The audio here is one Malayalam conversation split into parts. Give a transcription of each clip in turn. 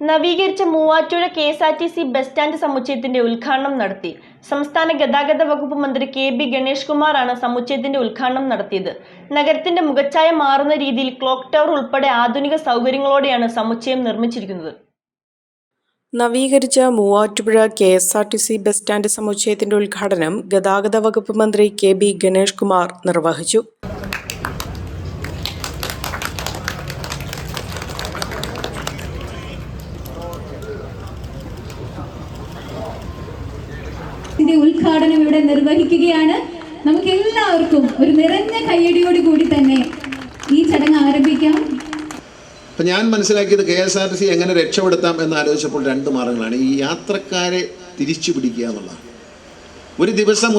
നവീകരിച്ച മൂവാറ്റുപുഴ കെ.എസ്.ആർ.ടി.സി ബസ് സ്റ്റാൻഡ് സമുച്ചയത്തിന്റെ ഉദ്ഘാടനം നടത്തി. സംസ്ഥാന ഗതാഗത വകുപ്പ് മന്ത്രി കെ.ബി. ഗണേഷ് കുമാറാണ് സമുച്ചയത്തിന്റെ ഉദ്ഘാടനം നടത്തിയത്. നഗരത്തിന്റെ മുഖച്ഛായ മാറുന്ന രീതിയിൽ ക്ലോക്ക് ടവർ ഉൾപ്പെടെ ആധുനിക സൗകര്യങ്ങളോടെയാണ് സമുച്ചയം നിർമ്മിച്ചിരിക്കുന്നത്. നവീകരിച്ച മൂവാറ്റുപുഴ കെ.എസ്.ആർ.ടി.സി ബസ് സ്റ്റാൻഡ് സമുച്ചയത്തിന്റെ ഉദ്ഘാടനം ഗതാഗത വകുപ്പ് മന്ത്രി കെ.ബി. ഗണേഷ് കുമാർ നിർവഹിച്ചു. ഉദ്ഘാടനം ഇവിടെ നിർവഹിക്കുകയാണ്. നമുക്ക് എല്ലാവർക്കും ഒരു നിറഞ്ഞ കയ്യടിയോട് കൂടി തന്നെ ഈ ചടങ്ങ് ആരംഭിക്കാം. അപ്പം ഞാൻ മനസ്സിലാക്കിയത് KSRTC എങ്ങനെ രക്ഷപ്പെടുത്താം എന്ന് ആലോചിച്ചപ്പോൾ രണ്ട് മാർഗങ്ങളാണ്. ഈ യാത്രക്കാരെ തിരിച്ചു പിടിക്കുക എന്നുള്ളതാണ്. ഒരു ദിവസം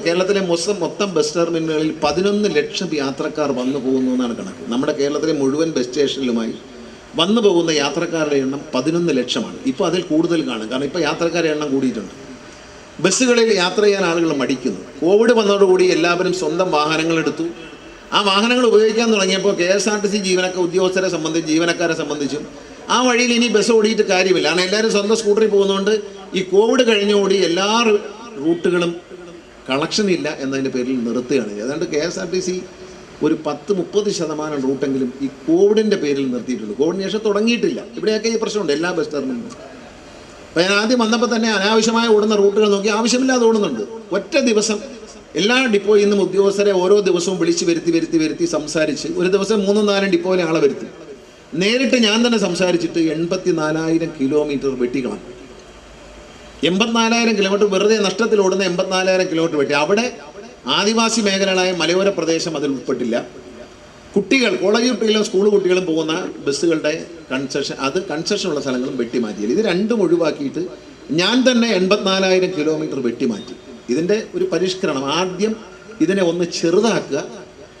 കേരളത്തിലെ മൊത്തം ബസ് ടെർമിനലുകളിൽ 11 ലക്ഷം യാത്രക്കാർ വന്നു പോകുന്നു എന്നാണ് കണക്ക്. നമ്മുടെ കേരളത്തിലെ മുഴുവൻ ബസ് സ്റ്റേഷനിലുമായി വന്നു പോകുന്ന യാത്രക്കാരുടെ എണ്ണം 11 ലക്ഷമാണ്. ഇപ്പോൾ അതിൽ കൂടുതൽ കാണും. കാരണം ഇപ്പോൾ യാത്രക്കാരുടെ എണ്ണം കൂടിയിട്ടുണ്ട്. ബസ്സുകളിൽ യാത്ര ചെയ്യാൻ ആളുകൾ മടിക്കുന്നു. കോവിഡ് വന്നതോടുകൂടി എല്ലാവരും സ്വന്തം വാഹനങ്ങളെടുത്തു. ആ വാഹനങ്ങൾ ഉപയോഗിക്കാൻ തുടങ്ങിയപ്പോൾ KSRTC ഉദ്യോഗസ്ഥരെ സംബന്ധിച്ച് ജീവനക്കാരെ സംബന്ധിച്ചും ആ വഴിയിൽ ഇനി ബസ് ഓടിയിട്ട് കാര്യമില്ല. കാരണം എല്ലാവരും സ്വന്തം സ്കൂട്ടറിൽ പോകുന്നതുകൊണ്ട് ഈ കോവിഡ് കഴിഞ്ഞോടി എല്ലാ റൂട്ടുകളും കളക്ഷൻ ഇല്ല എന്നതിൻ്റെ പേരിൽ നിർത്തുകയാണ്. ഏതാണ്ട് KSRTC ഒരു 10-30% റൂട്ടെങ്കിലും ഈ കോവിഡിൻ്റെ പേരിൽ നിർത്തിയിട്ടുള്ളൂ. കോവിഡിന് ശേഷം തുടങ്ങിയിട്ടില്ല. ഇവിടെയൊക്കെ ഈ പ്രശ്നമുണ്ട് എല്ലാ ബസ് ടെർമിനലും. അപ്പോൾ ഞാൻ ആദ്യം വന്നപ്പോൾ തന്നെ അനാവശ്യമായി ഓടുന്ന റൂട്ടുകൾ നോക്കി ആവശ്യമില്ലാതെ ഓടുന്നുണ്ട്. ഒറ്റ ദിവസം എല്ലാ ഡിപ്പോയിൽ നിന്നും ഉദ്യോഗസ്ഥരെ ഓരോ ദിവസവും വിളിച്ച് വരുത്തി സംസാരിച്ച് ഒരു ദിവസം 3-4 ഡിപ്പോയിലെ ആളെ വരുത്തി നേരിട്ട് ഞാൻ തന്നെ സംസാരിച്ചിട്ട് 84,000 കിലോമീറ്റർ വെട്ടിക്കണം. 84,000 കിലോമീറ്റർ വെറുതെ നഷ്ടത്തിൽ ഓടുന്ന 84,000 കിലോമീറ്റർ വെട്ടി. അവിടെ ആദിവാസി മേഖലകളായ മലയോര പ്രദേശം അതിൽ ഉൾപ്പെട്ടില്ല. കുട്ടികൾ കോളേജ് കുട്ടികളും സ്കൂൾ കുട്ടികളും പോകുന്ന ബസ്സുകളുടെ കൺസെഷനുള്ള സ്ഥലങ്ങളും വെട്ടിമാറ്റിയില്ല. ഇത് രണ്ടും ഒഴിവാക്കിയിട്ട് ഞാൻ തന്നെ 84,000 കിലോമീറ്റർ വെട്ടിമാറ്റി. ഇതിൻ്റെ ഒരു പരിഷ്കരണം. ആദ്യം ഇതിനെ ഒന്ന് ചെറുതാക്കുക,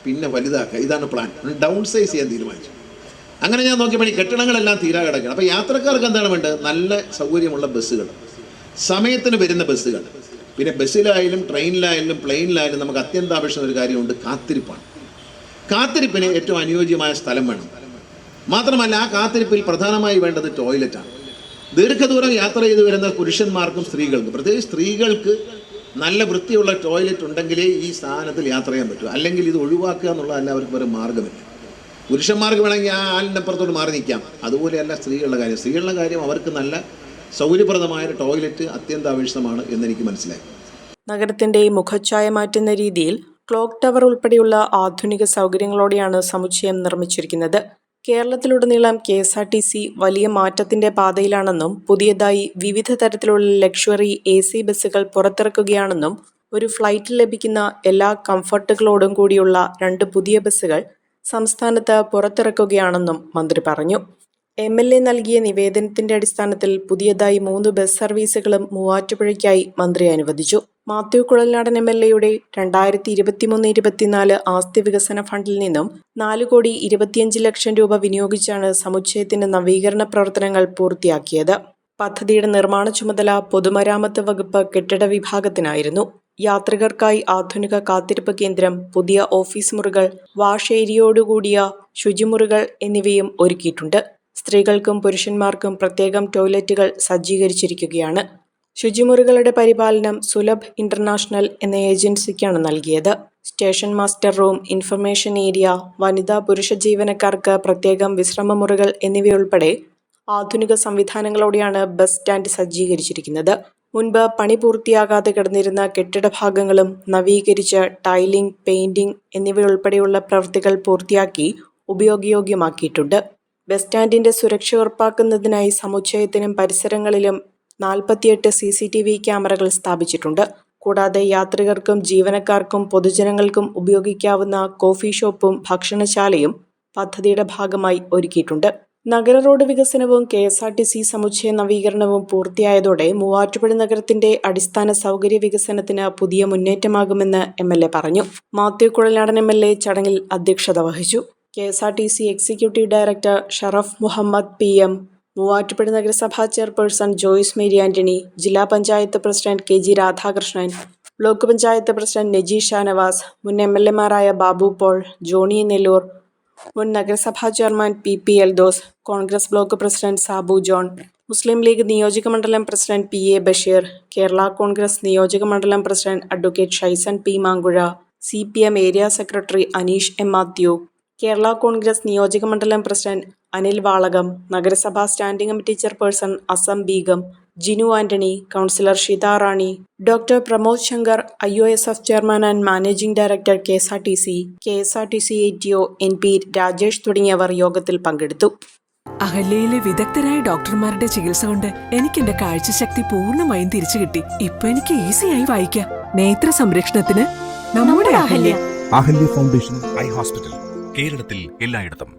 പിന്നെ വലുതാക്കുക. ഇതാണ് പ്ലാൻ. ഡൗൺ സൈസ് ചെയ്യാൻ തീരുമാനിച്ചു. അങ്ങനെ ഞാൻ നോക്കിയപ്പോൾ ഈ കെട്ടിടങ്ങളെല്ലാം തീരാ കിടക്കണം. അപ്പോൾ യാത്രക്കാർക്ക് എന്താണ് വേണ്ടത്? നല്ല സൗകര്യമുള്ള ബസ്സുകൾ, സമയത്തിന് വരുന്ന ബസ്സുകൾ. പിന്നെ ബസ്സിലായാലും ട്രെയിനിലായാലും പ്ലെയിനിലായാലും നമുക്ക് അത്യന്താപേക്ഷിത ഒരു കാര്യമുണ്ട്, കാത്തിരിപ്പാണ്. കാത്തിരിപ്പിന് ഏറ്റവും അനുയോജ്യമായ സ്ഥലം വേണം. മാത്രമല്ല ആ കാത്തിരിപ്പിൽ പ്രധാനമായി വേണ്ടത് ടോയ്ലറ്റാണ്. ദീർഘദൂരം യാത്ര ചെയ്തു വരുന്ന പുരുഷന്മാർക്കും സ്ത്രീകൾക്കും, പ്രത്യേകിച്ച് സ്ത്രീകൾക്ക് നല്ല വൃത്തിയുള്ള ടോയ്ലറ്റ് ഉണ്ടെങ്കിലേ ഈ സ്ഥാനത്തിൽ യാത്ര ചെയ്യാൻ പറ്റൂ. അല്ലെങ്കിൽ ഇത് ഒഴിവാക്കുക എന്നുള്ളതല്ല അവർക്ക് വേറെ മാർഗ്ഗമില്ല. പുരുഷന്മാർക്ക് വേണമെങ്കിൽ ആ ആലിനപ്പുറത്തോട്ട് മാറി നിൽക്കാം. അതുപോലെയല്ല സ്ത്രീകളുടെ കാര്യം അവർക്ക് നല്ല സൗകര്യപ്രദമായ ടോയ്ലറ്റ് അത്യന്താപേക്ഷിതമാണ് എന്നെനിക്ക് മനസ്സിലായി. നഗരത്തിന്റെ മുഖച്ഛായ മാറ്റുന്ന രീതിയിൽ ക്ലോക്ക് ടവർ ഉൾപ്പെടെയുള്ള ആധുനിക സൗകര്യങ്ങളോടെയാണ് സമുച്ചയം നിർമ്മിച്ചിരിക്കുന്നത്. കേരളത്തിലുടനീളം KSRTC വലിയ മാറ്റത്തിന്റെ പാതയിലാണെന്നും പുതിയതായി വിവിധ തരത്തിലുള്ള ലക്ഷറി AC ബസ്സുകൾ പുറത്തിറക്കുകയാണെന്നും ഒരു ഫ്ലൈറ്റിൽ ലഭിക്കുന്ന എല്ലാ കംഫർട്ടുകളോടും കൂടിയുള്ള 2 പുതിയ ബസ്സുകൾ സംസ്ഥാനത്ത് പുറത്തിറക്കുകയാണെന്നും മന്ത്രി പറഞ്ഞു. MLA നൽകിയ നിവേദനത്തിന്റെ അടിസ്ഥാനത്തിൽ പുതിയതായി 3 ബസ് സർവീസുകളും മൂവാറ്റുപുഴയ്ക്കായി മന്ത്രി അനുവദിച്ചു. മാത്യു കുഴൽനാടൻ MLAയുടെ 2023-24 ആസ്തി വികസന ഫണ്ടിൽ നിന്നും 4,25 ലക്ഷം രൂപ വിനിയോഗിച്ചാണ് സമുച്ചയത്തിന്റെ നവീകരണ പ്രവർത്തനങ്ങൾ പൂർത്തിയാക്കിയത്. പദ്ധതിയുടെ നിർമ്മാണ ചുമതല പൊതുമരാമത്ത് വകുപ്പ് കെട്ടിട വിഭാഗത്തിനായിരുന്നു. യാത്രികർക്കായി ആധുനിക കാത്തിരിപ്പ് കേന്ദ്രം, പുതിയ ഓഫീസ് മുറികൾ, വാഷ് ഏരിയയോടുകൂടിയ ശുചിമുറികൾ എന്നിവയും ഒരുക്കിയിട്ടുണ്ട്. സ്ത്രീകൾക്കും പുരുഷന്മാർക്കും പ്രത്യേകം ടോയ്ലറ്റുകൾ സജ്ജീകരിച്ചിരിക്കുകയാണ്. ശുചിമുറികളുടെ പരിപാലനം സുലഭ് ഇന്റർനാഷണൽ എന്ന ഏജൻസിക്കാണ് നൽകിയത്. Station master room, information area, വനിതാ പുരുഷ ജീവനക്കാർക്ക് പ്രത്യേകം വിശ്രമമുറികൾ എന്നിവയുൾപ്പെടെ ആധുനിക സംവിധാനങ്ങളോടെയാണ് ബസ് സ്റ്റാൻഡ് സജ്ജീകരിച്ചിരിക്കുന്നത്. മുൻപ് പണി പൂർത്തിയാകാതെ കിടന്നിരുന്ന കെട്ടിട ഭാഗങ്ങളും നവീകരിച്ച് ടൈലിംഗ്, പെയിന്റിംഗ് എന്നിവയുൾപ്പെടെയുള്ള പ്രവൃത്തികൾ പൂർത്തിയാക്കി ഉപയോഗയോഗ്യമാക്കിയിട്ടുണ്ട്. ബസ് സ്റ്റാൻഡിന്റെ സുരക്ഷ ഉറപ്പാക്കുന്നതിനായി സമുച്ചയത്തിനും പരിസരങ്ങളിലും 48 CCTV ക്യാമറകൾ സ്ഥാപിച്ചിട്ടുണ്ട്. കൂടാതെ യാത്രികർക്കും ജീവനക്കാർക്കും പൊതുജനങ്ങൾക്കും ഉപയോഗിക്കാവുന്ന കോഫി ഷോപ്പും ഭക്ഷണശാലയും പദ്ധതിയുടെ ഭാഗമായി ഒരുക്കിയിട്ടുണ്ട്. നഗര റോഡ് വികസനവും KSRTC സമുച്ചയ നവീകരണവും പൂർത്തിയായതോടെ മൂവാറ്റുപുഴ നഗരത്തിന്റെ അടിസ്ഥാന സൗകര്യ വികസനത്തിന് പുതിയ മുന്നേറ്റമാകുമെന്ന് MLA പറഞ്ഞു. മാത്യു കുഴൽനാടൻ MLA ചടങ്ങിൽ അധ്യക്ഷത വഹിച്ചു. KSRTC executive director Sharaf Muhammad PM, Muvattupuzha നഗരസഭാ ചെയർപേഴ്സൺ ജോയ്സ് മേരി ആന്റണി, ജില്ലാ panchayat president KG Radhakrishnan, block panchayat president Najeesh Shanavas, മുൻ MLAമാരായ ബാബു പോൾ, ജോണി നെല്ലൂർ, മുൻ നഗരസഭാ chairman P Eldose, Congress block president Sabu John, Muslim League നിയോജക മണ്ഡലം പ്രസിഡന്റ് PA ബഷീർ, കേരള കോൺഗ്രസ് നിയോജക മണ്ഡലം president advocate Shaison P Mankuzha, CPM area secretary Aneesh M Mathew, Kerala Congress നിയോജക മണ്ഡലം പ്രസിഡന്റ് അനിൽ വാളകം, നഗരസഭാ standing committee chairperson Assam Begum, Jinu Antony, councillor Shitha Rani, doctor Pramod Shankar, IOSF chairman and managing director KSRTC ATO NP Rajesh തുടങ്ങിയവർ യോഗത്തിൽ പങ്കെടുത്തു. അഹല്യയിലെ വിദഗ്ധരായ ഡോക്ടർമാരുടെ ചികിത്സ കൊണ്ട് എനിക്ക് എന്റെ കാഴ്ചശക്തി പൂർണ്ണമായും തിരിച്ചു കിട്ടി. ഇപ്പൊ എനിക്ക് ഈസിയായി വായിക്കാം. നേത്ര സംരക്ഷണത്തിന് നമ്മുടെ Ahalya. Ahalya foundation eye hospital, കേരളത്തിൽ എല്ലായിടത്തും.